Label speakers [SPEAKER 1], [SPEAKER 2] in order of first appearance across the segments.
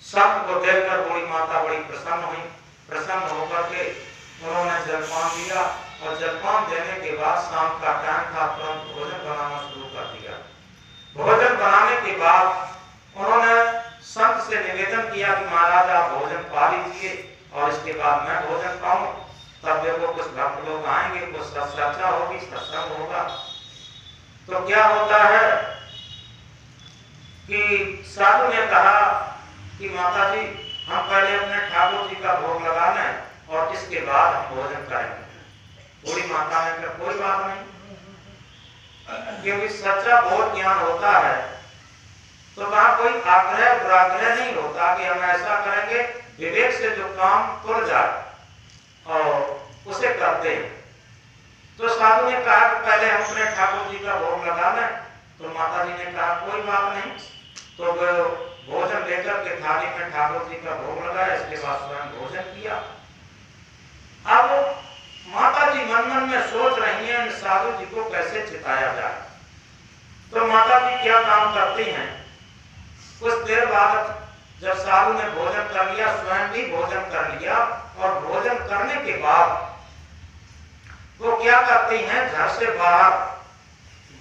[SPEAKER 1] सबको देखकर बूढ़ी माता बड़ी प्रसन्न हुई। प्रसन्न होकर के उन्होंने जलपान दिया और जलपान देने के बाद शाम का टाइम था, तुरंत भोजन बनाना शुरू कर दिया। भोजन बनाने के बाद उन्होंने संत से निवेदन किया कि महाराज आप भोजन पा लीजिए और इसके बाद मैं भोजन पाऊं। तब देखो कुछ भक्त लोग आएंगे, कुछ चर्चा होगी, सत्संग होगा। तो क्या होता है कि साधु ने कहा कि माता जी हम पहले अपने ठाकुर जी का भोग लगा लें और इसके बाद हम भोजन करेंगे। बूढ़ी माता ने कहा कोई बात नहीं, क्योंकि सच्चा भोग ज्ञान होता है तो वहां कोई आग्रह दुराग्रह नहीं होता कि हम ऐसा करेंगे। विवेक से जो काम तुल जाए और उसे करते हैं। तो साधु ने कहा कि पहले हम अपने ठाकुर जी का भोग लगा लें। तो माता जी ने कहा कोई बात नहीं। तो भोजन लेकर के थाली में ठाकुर जी का भोग लगाया, इसके बाद स्वयं भोजन किया। अब माता जी मन मन में सोच रही हैं साधु जी को कैसे चिताया जाए। तो माता जी क्या काम करती हैं, कुछ देर बाद जब साधु ने भोजन कर लिया, स्वयं भी भोजन कर लिया और भोजन करने के बाद वो क्या करती हैं, घर से बाहर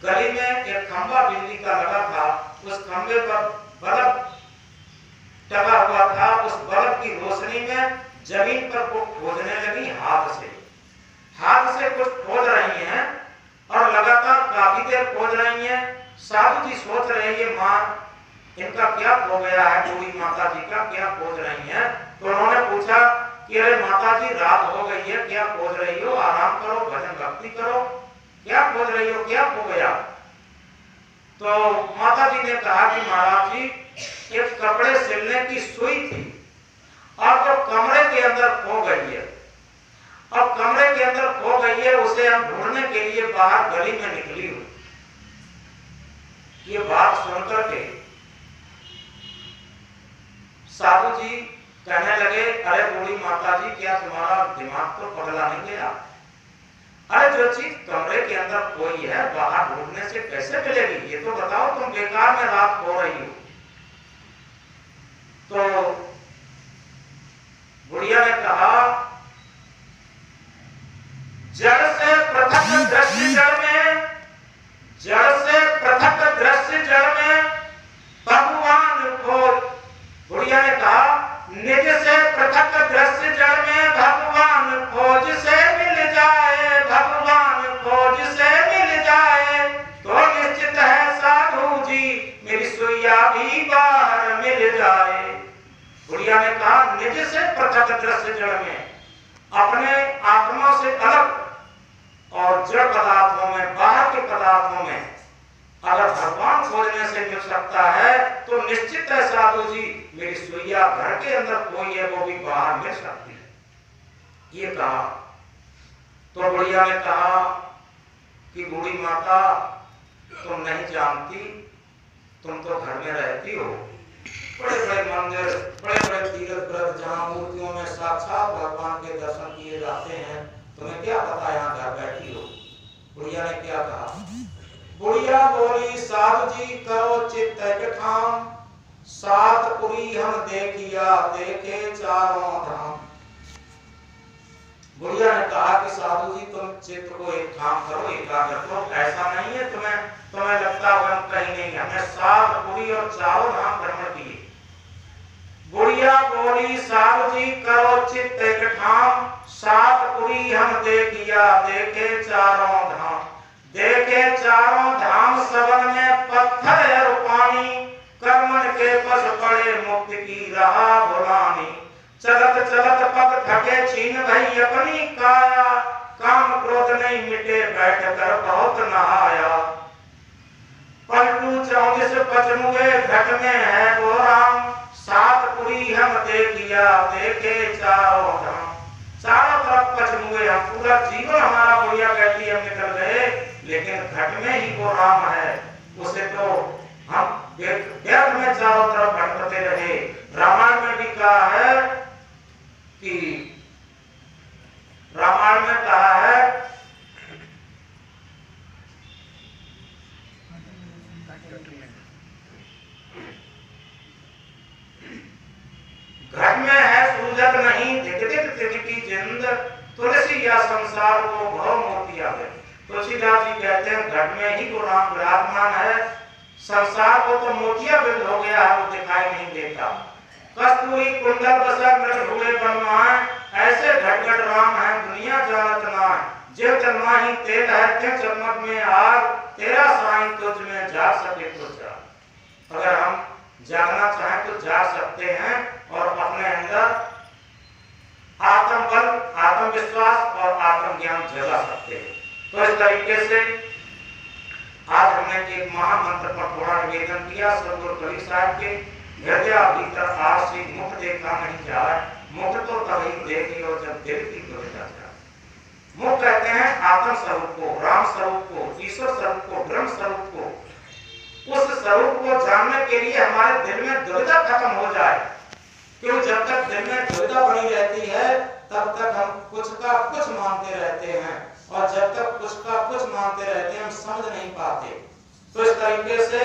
[SPEAKER 1] गली में एक खंभा बिजली का लगा था, उस खंभे पर बल्ब टंगा हुआ था। उस बल्ब की रोशनी में जमीन पर को खोदने लगी हाथ से कुछ खोद रही हैं और लगातार काफी देर खोद रही हैं। साधु जी सोच रहे हैं ये मां इनका क्या हो गया है, बूढ़ी माता जी का क्या खोज रही हैं। तो उन्होंने पूछा कि अरे माता जी रात हो गई है, क्या खोज रही हो, आराम करो, भजन भक्ति करो, क्या खोज रही हो, क्या हो गया। तो माता जी ने कहा कि महाराज जी एक कपड़े सिलने की सुई थी और जो कमरे के अंदर खो गई है। अब कमरे के अंदर खो गई है, उसे हम ढूंढने के लिए बाहर गली में निकली हूं। ये बात सुनकर के साधु जी कहने लगे अरे बूढ़ी माता जी क्या तुम्हारा दिमाग तो पगला नहीं गया। अरे जो चीज कमरे के अंदर कोई है बाहर ढूंढने से कैसे मिलेगी, ये तो बताओ, तुम बेकार में रात खो रही हो। तो बुढ़िया ने कहा जड़ से पृथक दृश्य जड़ में, जड़ से पृथक दृश्य जड़ में भगवान खोज। बुढ़िया ने कहा निज से पृथक दृश्य जड़ में भगवान खोज से मिल जाए, भगवान खोज से मिल जाए तो निश्चित है साधु जी मेरी सुइया भी बाहर मिल जाए। बुढ़िया ने कहा निज से पृथक दृश्य जड़ में, अपने आत्मा से अलग और जड़ पदार्थों में, बाहर के पदार्थों में अगर भगवान खोजने से मिल सकता है तो निश्चित है साधु जी मेरी सुइया घर के अंदर कोई है वो भी बाहर मिल सकती है। ये कहा तो बुढ़िया ने कहा कि बूढ़ी माता तुम नहीं जानती, तुम तो घर में रहती हो, बड़े बड़े मंदिर, बड़े बड़े तीर्थ व्रत जहाँ मूर्तियों में साक्षात भगवान के दर्शन किए जाते हैं, तुम्हें क्या पता यहाँ घर बैठी हो। बुढ़िया ने क्या कहा, बुढ़िया बोली साधु जी करो चित्त ठाम, सात पुरी हम देखिया देखे चारों धाम। बुढ़िया ने कहा कि साधु जी तुम चित्त को एक ठाम करो, एकाग्र करो, ऐसा नहीं है तुम्हें लगता है हम कहीं नहीं, हमने सात पुरी और चारों धाम भ्रमण किए। बुढ़िया बोली साधु जी करो चित्त ठाम, सात पुरी हम देखिया देखे चारों धाम, देखे चारों धाम सबन में पत्थर है पानी, कर्मन के पस पड़े मुक्त की रहा भुलानी, चलत चलत पग थके छीन भई अपनी काया, काम क्रोध नहीं मिटे बैठ कर बहुत नहाया, पलटू 34 पचमुए घट में है वो राम, सात पुरी हम देखिया देखे चारों धाम। चारों तरफ पचमुए, हम पूरा जीवन हमारा बुढ़िया कहती हम निकल गए लेकिन घट में ही वो राम है, उसे तो हम व्यर्थ में चारों तरफ भटकते रहे। रामायण में भी कहा है कि रामायण में कहा है गोविंद, तुलसी या संसार को भव मोतिया है। तुलसीदास जी कहते हैं घट में ही वो राम विराजमान है, संसार को तो मोतिया बिंद हो गया है, वो दिखाई नहीं देता। कस्तूरी कुंडल बसा मृग हुए बनवाए, ऐसे घट घट राम है दुनिया जानत नाय। जे चरमा ही तेल है ते चमक में आग, तेरा साईं तुझ में जा सके तो जा। अगर हम जागना चाहें तो जा सकते हैं और अपने अंदर आत्मबल, आत्मविश्वास और आत्मज्ञान जगा सकते हैं। तो इस तरीके से आज हमने एक महामंत्र पर थोड़ा निवेदन किया। सदगुरु कबीर साहब के हृदय भीतर आज से मुख देखा नहीं जाए, मुख तो तभी देखियो जब दिल की दुविधा जाए। मुख कहते हैं आत्म स्वरूप को, राम स्वरूप को, ईश्वर स्वरूप को, ब्रह्म स्वरूप को। उस स्वरूप को जानने के लिए हमारे दिल में दुविधा खत्म हो जाए, क्योंकि जब तक दिल में दुविधा बनी रहती है तब तक हम कुछ का कुछ मानते रहते हैं, और जब तक कुछ का कुछ मानते रहते हैं हम समझ नहीं पाते। तो इस तरीके से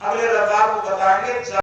[SPEAKER 1] अगले रविवार को बताएंगे।